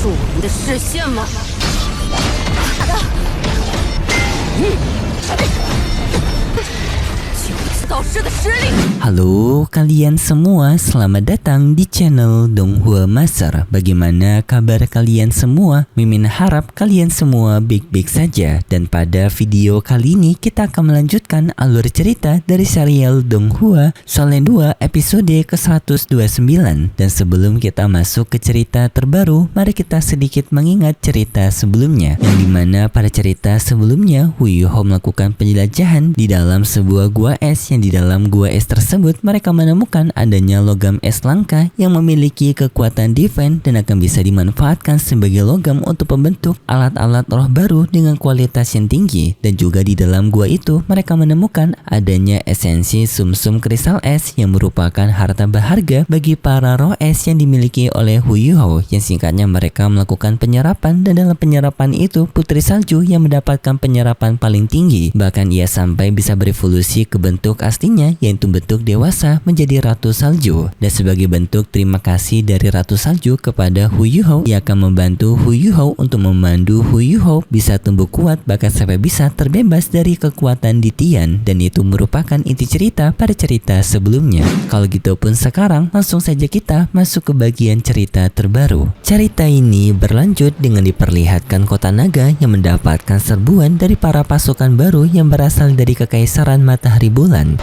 住我们的视线吗？导师的实力。 Halo kalian semua, selamat datang di channel Donghua Master. Bagaimana kabar kalian semua? Mimin harap kalian semua baik-baik saja. Dan pada video kali ini kita akan melanjutkan alur cerita dari serial Donghua Solen 2 episode ke-129. Dan sebelum kita masuk ke cerita terbaru, mari kita sedikit mengingat cerita sebelumnya, yang dimana pada cerita sebelumnya Hu Yuho melakukan penjelajahan di dalam sebuah gua es, yang di dalam gua es tersebut mereka menemukan adanya logam es langka yang memiliki kekuatan divine dan akan bisa dimanfaatkan sebagai logam untuk membentuk alat-alat roh baru dengan kualitas yang tinggi. Dan juga di dalam gua itu mereka menemukan adanya esensi sumsum kristal es yang merupakan harta berharga bagi para roh es yang dimiliki oleh Hu Yuho, yang singkatnya mereka melakukan penyerapan, dan dalam penyerapan itu Putri Salju yang mendapatkan penyerapan paling tinggi. Bahkan ia sampai bisa berevolusi ke bentuk aslinya, yaitu bentuk dewasa menjadi Ratu Salju. Dan sebagai bentuk terima kasih dari Ratu Salju kepada Hu Yuho, ia akan membantu Hu Yuho untuk memandu Hu Yuho bisa tumbuh kuat, bahkan sampai bisa terbebas dari kekuatan Ditian. Dan itu merupakan inti cerita pada cerita sebelumnya. Kalau gitu pun sekarang langsung saja kita masuk ke bagian cerita terbaru. Cerita ini berlanjut dengan diperlihatkan kota naga yang mendapatkan serbuan dari para pasukan baru yang berasal dari Kekaisaran Matahari Bulan.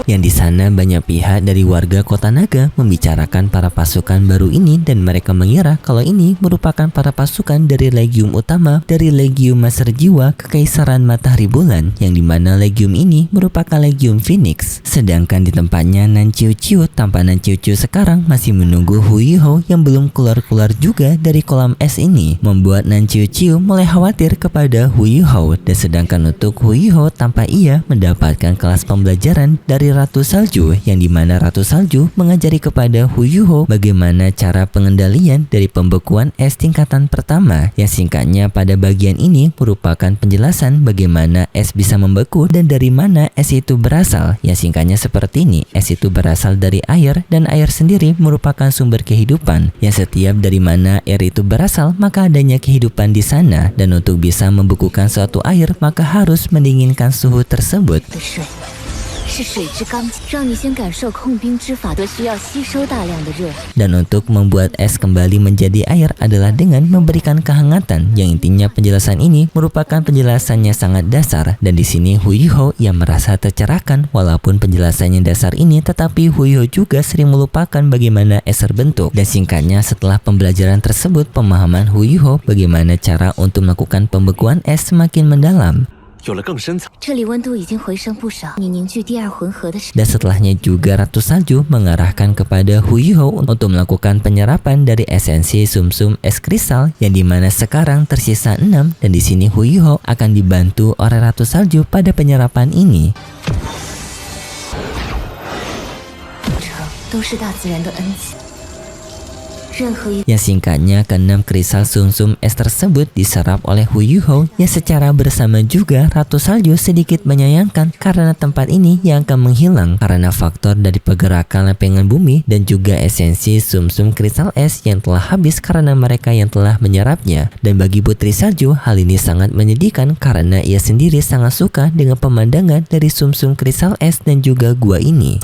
Yang di sana banyak pihak dari warga kota naga membicarakan para pasukan baru ini, dan mereka mengira kalau ini merupakan para pasukan dari legium utama dari Legium Master Jiwa Kekaisaran Matahari Bulan, yang dimana legium ini merupakan legium Phoenix. Sedangkan di tempatnya Nan Qiu Qiu, tampak Nan Qiu Qiu sekarang masih menunggu Hu Yuho yang belum keluar-keluar juga dari kolam es ini, membuat Nan Qiu Qiu mulai khawatir kepada Hu Yuho. Dan sedangkan untuk Hu Yuho, tampak ia mendapatkan kelas pembelajaran dari Ratu Salju, yang dimana Ratu Salju mengajari kepada Hu Yuho bagaimana cara pengendalian dari pembekuan es tingkatan pertama, yang singkatnya pada bagian ini merupakan penjelasan bagaimana es bisa membeku dan dari mana es itu berasal. Yang singkatnya seperti ini, es itu berasal dari air, dan air sendiri merupakan sumber kehidupan, yang setiap dari mana air itu berasal maka adanya kehidupan di sana. Dan untuk bisa membekukan suatu air maka harus mendinginkan suhu tersebut. Dan untuk membuat es kembali menjadi air adalah dengan memberikan kehangatan, yang intinya penjelasan ini merupakan penjelasannya sangat dasar. Dan di sini Hu Yuho yang merasa tercerahkan walaupun penjelasannya dasar ini, tetapi Hu Yuho juga sering melupakan bagaimana es terbentuk. Dan singkatnya setelah pembelajaran tersebut, pemahaman Hu Yuho bagaimana cara untuk melakukan pembekuan es semakin mendalam. Dan setelahnya juga Ratu Salju mengarahkan kepada Hu Yuho untuk melakukan penyerapan dari esensi sumsum es kristal, yang dimana sekarang tersisa 6, dan di sini Hu Yuho akan dibantu oleh Ratu Salju pada penyerapan ini. Yang singkatnya ke-6 kristal sumsum es tersebut diserap oleh Hu Yuho, yang secara bersama juga Ratu Salju sedikit menyayangkan karena tempat ini yang akan menghilang karena faktor dari pergerakan lempengan bumi, dan juga esensi sumsum kristal es yang telah habis karena mereka yang telah menyerapnya. Dan bagi Putri Salju hal ini sangat menyedihkan karena ia sendiri sangat suka dengan pemandangan dari sumsum kristal es dan juga gua ini.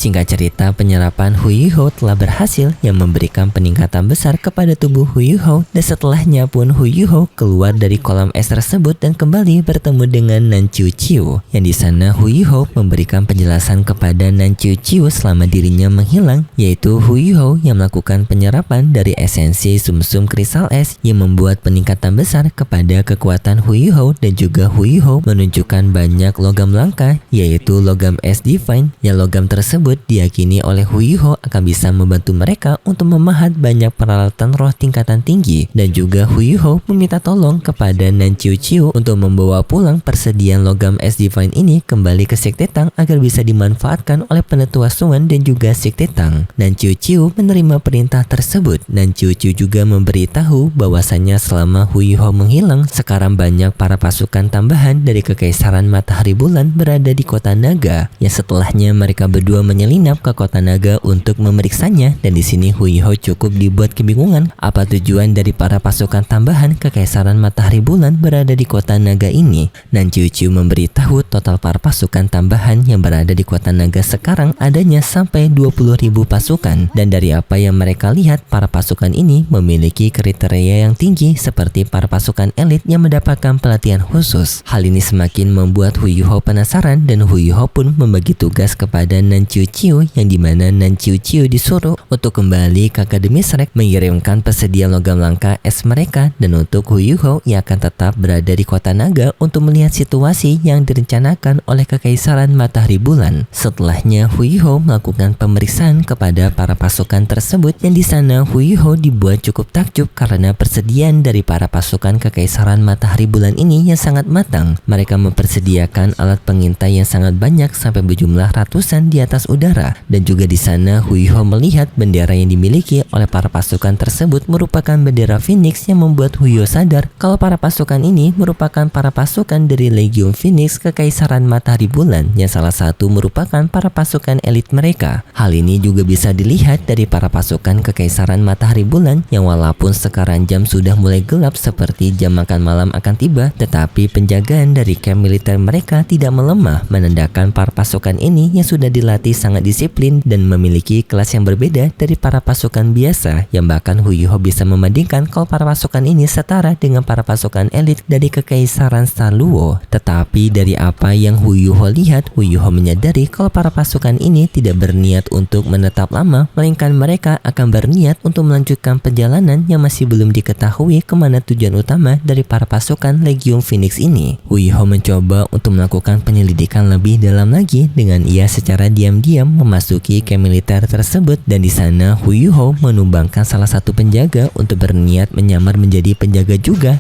Singkat cerita, penyerapan Hu Yuho telah berhasil, yang memberikan peningkatan besar kepada tubuh Hu Yuho. Dan setelahnya pun Hu Yuho keluar dari kolam es tersebut dan kembali bertemu dengan Nan Qiu Qiu, yang di sana Hu Yuho memberikan penjelasan kepada Nan Qiu Qiu selama dirinya menghilang, yaitu Hu Yuho yang melakukan penyerapan dari esensi sumsum kristal es yang membuat peningkatan besar kepada kekuatan Hu Yuho. Dan juga Hu Yuho menunjukkan banyak logam langka, yaitu logam es divine, yang logam tersebut tersebut diyakini oleh Hu Yuho akan bisa membantu mereka untuk memahat banyak peralatan roh tingkatan tinggi, dan juga Hu Yuho meminta tolong kepada Nan Chiu Chiu untuk membawa pulang persediaan logam es divine ini kembali ke Sekte Tang agar bisa dimanfaatkan oleh Penetua Suan dan juga Sekte Tang. Nan Chiu Chiu menerima perintah tersebut. Nan Chiu Chiu juga memberitahu bahwasanya selama Hu Yuho menghilang, sekarang banyak para pasukan tambahan dari Kekaisaran Matahari Bulan berada di kota naga, yang setelahnya mereka berdua menyelinap ke kota naga untuk memeriksanya. Dan di sini Hu Yuho cukup dibuat kebingungan apa tujuan dari para pasukan tambahan Kekaisaran Matahari Bulan berada di kota naga ini. Nan Chiu Chiu memberitahu total para pasukan tambahan yang berada di kota naga sekarang adanya sampai 20.000 pasukan, dan dari apa yang mereka lihat, para pasukan ini memiliki kriteria yang tinggi seperti para pasukan elit yang mendapatkan pelatihan khusus. Hal ini semakin membuat Hu Yuho penasaran, dan Hu Yuho pun membagi tugas kepada Nan Chiu Chiu, yang dimana Nan Chiu Chiu disuruh untuk kembali ke Akademi Shrek mengirimkan persediaan logam langka es mereka, dan untuk Hu Yuho yang akan tetap berada di kota naga untuk melihat situasi yang direncanakan oleh Kekaisaran Matahari Bulan. Setelahnya Hu Yuho melakukan pemeriksaan kepada para pasukan tersebut, yang di sana Hu Yuho dibuat cukup takjub karena persediaan dari para pasukan Kekaisaran Matahari Bulan ini yang sangat matang. Mereka mempersediakan alat pengintai yang sangat banyak sampai berjumlah ratusan di atas udara, dan juga di sana Hu Yuho melihat bendera yang dimiliki oleh para pasukan tersebut merupakan bendera Phoenix, yang membuat Hu Yuho sadar kalau para pasukan ini merupakan para pasukan dari Legion Phoenix Kekaisaran Matahari Bulan, yang salah satu merupakan para pasukan elit mereka. Hal ini juga bisa dilihat dari para pasukan Kekaisaran Matahari Bulan, yang walaupun sekarang jam sudah mulai gelap seperti jam makan malam akan tiba, tetapi penjagaan dari camp militer mereka tidak melemah, menandakan para pasukan ini yang sudah dilatih sangat disiplin dan memiliki kelas yang berbeda dari para pasukan biasa, yang bahkan Hu Yuho bisa membandingkan kalau para pasukan ini setara dengan para pasukan elit dari Kekaisaran Star Luo. Tetapi dari apa yang Hu Yuho lihat, Hu Yuho menyadari kalau para pasukan ini tidak berniat untuk menetap lama, melainkan mereka akan berniat untuk melanjutkan perjalanan yang masih belum diketahui kemana tujuan utama dari para pasukan Legion Phoenix ini. Hu Yuho mencoba untuk melakukan penyelidikan lebih dalam lagi dengan ia secara diam-diam memasuki camp militer tersebut, dan di sana Hu Yuho menumbangkan salah satu penjaga untuk berniat menyamar menjadi penjaga juga.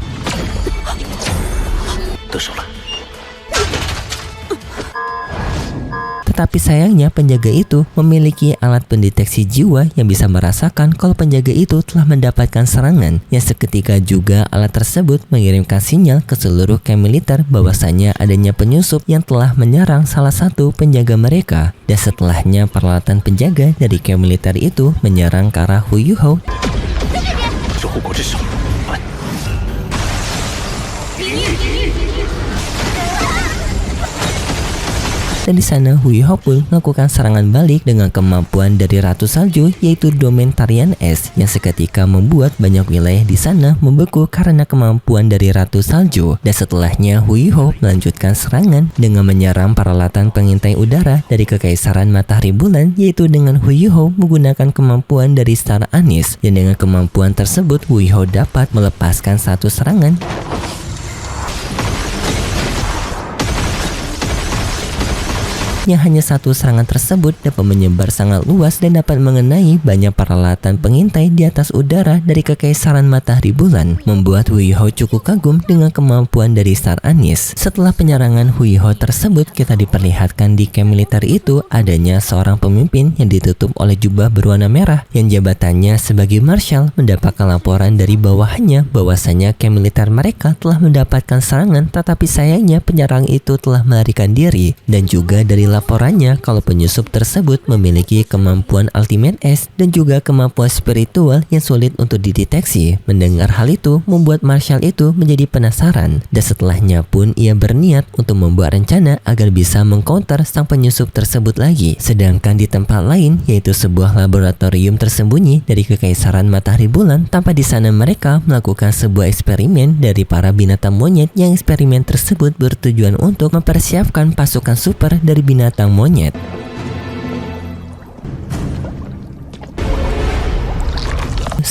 Tetapi sayangnya penjaga itu memiliki alat pendeteksi jiwa yang bisa merasakan kalau penjaga itu telah mendapatkan serangan, yang seketika juga alat tersebut mengirimkan sinyal ke seluruh camp militer bahwasanya adanya penyusup yang telah menyerang salah satu penjaga mereka. Dan setelahnya peralatan penjaga dari camp militer itu menyerang ke arah Hu Yuho. Dan di sana Hu Yuho pun melakukan serangan balik dengan kemampuan dari Ratu Salju, yaitu Domain Tarian Es, yang seketika membuat banyak wilayah di sana membeku karena kemampuan dari Ratu Salju. Dan setelahnya Hu Yuho melanjutkan serangan dengan menyerang peralatan pengintai udara dari Kekaisaran Matahari Bulan, yaitu dengan Hu Yuho menggunakan kemampuan dari Star Anis. Dan dengan kemampuan tersebut Hu Yuho dapat melepaskan satu serangan yang hanya satu serangan tersebut dapat menyebar sangat luas dan dapat mengenai banyak peralatan pengintai di atas udara dari Kekaisaran Matahari Bulan, membuat Hu Yuho cukup kagum dengan kemampuan dari Star Anis. Setelah penyerangan Hu Yuho tersebut, kita diperlihatkan di camp militer itu adanya seorang pemimpin yang ditutup oleh jubah berwarna merah, yang jabatannya sebagai marshal mendapatkan laporan dari bawahannya bahwasanya camp militer mereka telah mendapatkan serangan, tetapi sayangnya penyerang itu telah melarikan diri. Dan juga dari laporannya kalau penyusup tersebut memiliki kemampuan Ultimate S dan juga kemampuan spiritual yang sulit untuk dideteksi. Mendengar hal itu membuat marshal itu menjadi penasaran, dan setelahnya pun ia berniat untuk membuat rencana agar bisa mengcounter sang penyusup tersebut lagi. Sedangkan di tempat lain, yaitu sebuah laboratorium tersembunyi dari Kekaisaran Matahari Bulan, tanpa di sana mereka melakukan sebuah eksperimen dari para binatang monyet, yang eksperimen tersebut bertujuan untuk mempersiapkan pasukan super dari binatang monyet.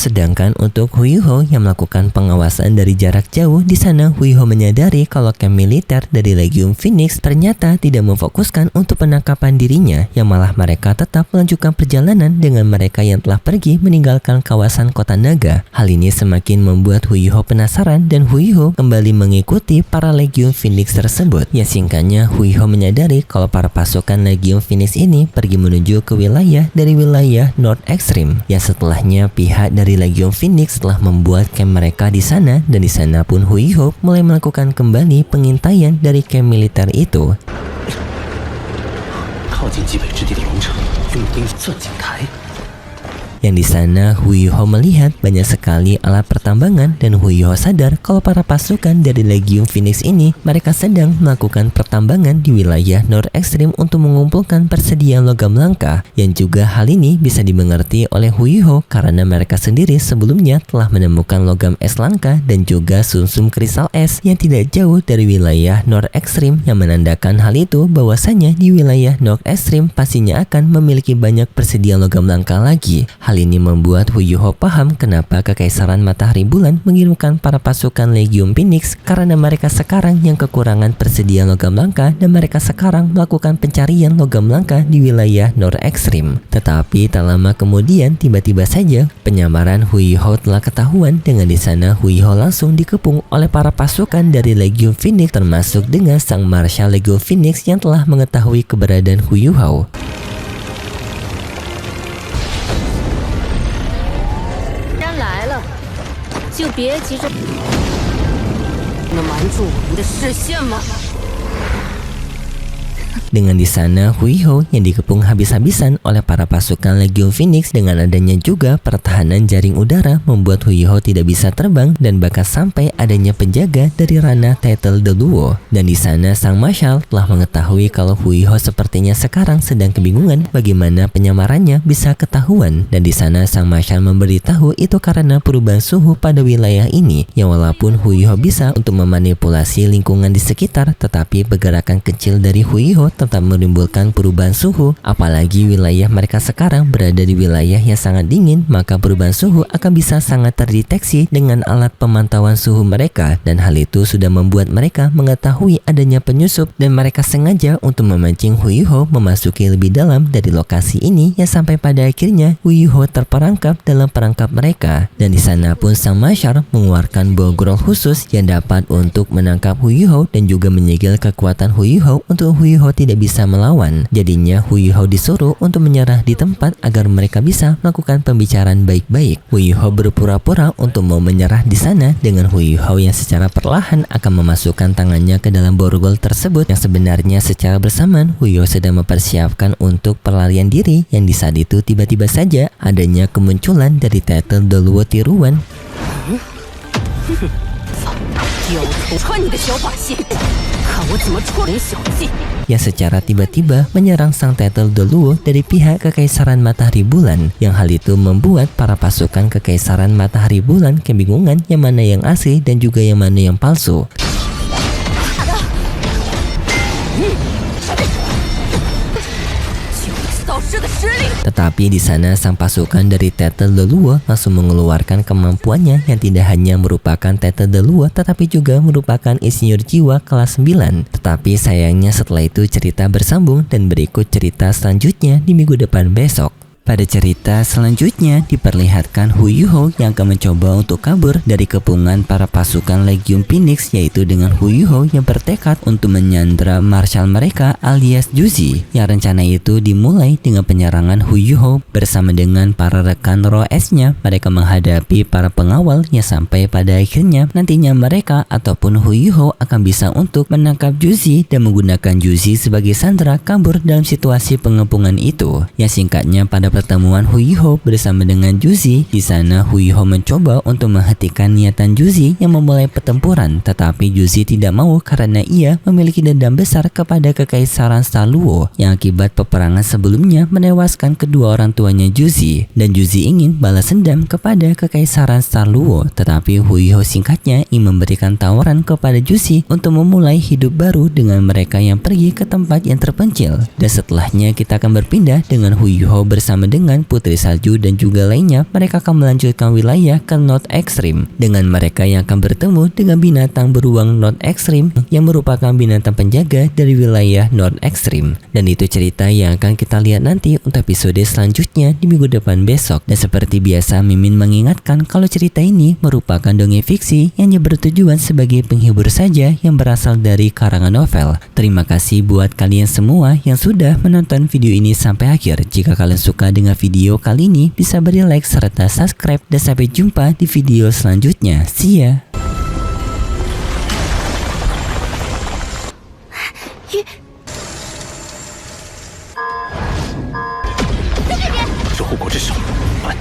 Sedangkan untuk Huiho yang melakukan pengawasan dari jarak jauh, di sana Huiho menyadari kalau camp militer dari Legiun Phoenix ternyata tidak memfokuskan untuk penangkapan dirinya, yang malah mereka tetap melanjutkan perjalanan dengan mereka yang telah pergi meninggalkan kawasan kota naga. Hal ini semakin membuat Huiho penasaran dan Huiho kembali mengikuti para Legiun Phoenix tersebut. Ya singkatnya, Huiho menyadari kalau para pasukan Legiun Phoenix ini pergi menuju ke wilayah dari wilayah North Extreme. Ya setelahnya pihak dari Legiun Phoenix telah membuat camp mereka di sana, dan di sana pun Huiho mulai melakukan kembali pengintaian dari camp militer itu. 靠近极北之地的龙城，用钉钻井台。 Yang di sana Huiho melihat banyak sekali alat pertambangan dan Huiho sadar kalau para pasukan dari Legiun Phoenix ini mereka sedang melakukan pertambangan di wilayah North Extreme untuk mengumpulkan persediaan logam langka, yang juga hal ini bisa dimengerti oleh Huiho karena mereka sendiri sebelumnya telah menemukan logam es langka dan juga sumsum kristal es yang tidak jauh dari wilayah North Extreme, yang menandakan hal itu bahwasanya di wilayah North Extreme pastinya akan memiliki banyak persediaan logam langka lagi. Hal ini membuat Huiho paham kenapa Kekaisaran Matahari Bulan mengirimkan para pasukan Legiun Phoenix, karena mereka sekarang yang kekurangan persediaan logam langka dan mereka sekarang melakukan pencarian logam langka di wilayah North Extreme. Tetapi tak lama kemudian tiba-tiba saja penyamaran Huiho telah ketahuan, dengan di sana Huiho langsung dikepung oleh para pasukan dari Legiun Phoenix termasuk dengan sang Marshal Legiun Phoenix yang telah mengetahui keberadaan Huiho. 就别急着，能瞒住我们的视线吗？ Dengan di sana Huiho yang dikepung habis-habisan oleh para pasukan Legiun Phoenix, dengan adanya juga pertahanan jaring udara membuat Huiho tidak bisa terbang dan bahkan sampai adanya penjaga dari ranah Title the Luo. Dan di sana sang Marshal telah mengetahui kalau Huiho sepertinya sekarang sedang kebingungan bagaimana penyamarannya bisa ketahuan, dan di sana sang Marshal memberitahu itu karena perubahan suhu pada wilayah ini, yang walaupun Huiho bisa untuk memanipulasi lingkungan di sekitar, tetapi pergerakan kecil dari Huiho tetap menimbulkan perubahan suhu. Apalagi wilayah mereka sekarang berada di wilayah yang sangat dingin, maka perubahan suhu akan bisa sangat terdeteksi dengan alat pemantauan suhu mereka, dan hal itu sudah membuat mereka mengetahui adanya penyusup, dan mereka sengaja untuk memancing Huiho memasuki lebih dalam dari lokasi ini, yang sampai pada akhirnya Huiho terperangkap dalam perangkap mereka. Dan di sana pun sang Marshal mengeluarkan bogrol khusus yang dapat untuk menangkap Huiho dan juga menyegel kekuatan Huiho untuk Huiho tidak bisa melawan. Jadinya Huiho disuruh untuk menyerah di tempat agar mereka bisa melakukan pembicaraan baik-baik. Huiho berpura-pura untuk mau menyerah di sana, dengan Huiho yang secara perlahan akan memasukkan tangannya ke dalam borgol tersebut, yang sebenarnya secara bersamaan Huiho sedang mempersiapkan untuk pelarian diri, yang di saat itu tiba-tiba saja adanya kemunculan dari Title the Luo Tiruan. 有头穿你的小把戏，看我怎么出你小计！ yang secara tiba-tiba menyerang sang Title the Luo dari pihak Kekaisaran Matahari Bulan, yang hal itu membuat para pasukan Kekaisaran Matahari Bulan kebingungan yang mana yang asli dan juga yang mana yang palsu. Tetapi di sana sang pasukan dari Title the Luo langsung mengeluarkan kemampuannya yang tidak hanya merupakan Title the Luo tetapi juga merupakan insinyur jiwa kelas 9. Tetapi sayangnya setelah itu cerita bersambung dan berikut cerita selanjutnya di minggu depan besok. Pada cerita selanjutnya diperlihatkan Huiho yang akan mencoba untuk kabur dari kepungan para pasukan Legiun Phoenix, yaitu dengan Huiho yang bertekad untuk menyandra marshal mereka alias Juzi. Yang rencana itu dimulai dengan penyerangan Huiho bersama dengan para rekan Roes-nya. Mereka menghadapi para pengawalnya sampai pada akhirnya nantinya mereka ataupun Huiho akan bisa untuk menangkap Juzi dan menggunakan Juzi sebagai sandera kabur dalam situasi pengepungan itu. Yang singkatnya pada pertemuan Huiho bersama dengan Juzi, di sana Huiho mencoba untuk menghentikan niatan Juzi yang memulai pertempuran, tetapi Juzi tidak mau karena ia memiliki dendam besar kepada Kekaisaran Star Luo yang akibat peperangan sebelumnya menewaskan kedua orang tuanya Juzi, dan Juzi ingin balas dendam kepada Kekaisaran Star Luo. Tetapi Huiho singkatnya ingin memberikan tawaran kepada Juzi untuk memulai hidup baru dengan mereka yang pergi ke tempat yang terpencil. Dan setelahnya kita akan berpindah dengan Huiho bersama bersama dengan Putri Salju dan juga lainnya, mereka akan melanjutkan wilayah ke North Extreme dengan mereka yang akan bertemu dengan binatang beruang North Extreme yang merupakan binatang penjaga dari wilayah North Extreme. Dan itu cerita yang akan kita lihat nanti untuk episode selanjutnya di minggu depan besok. Dan seperti biasa, Mimin mengingatkan kalau cerita ini merupakan dongeng fiksi yang hanya bertujuan sebagai penghibur saja yang berasal dari karangan novel. Terima kasih buat kalian semua yang sudah menonton video ini sampai akhir. Jika kalian suka dengan video kali ini, bisa beri like serta subscribe, dan sampai jumpa di video selanjutnya. See ya! 这护国之手，慢。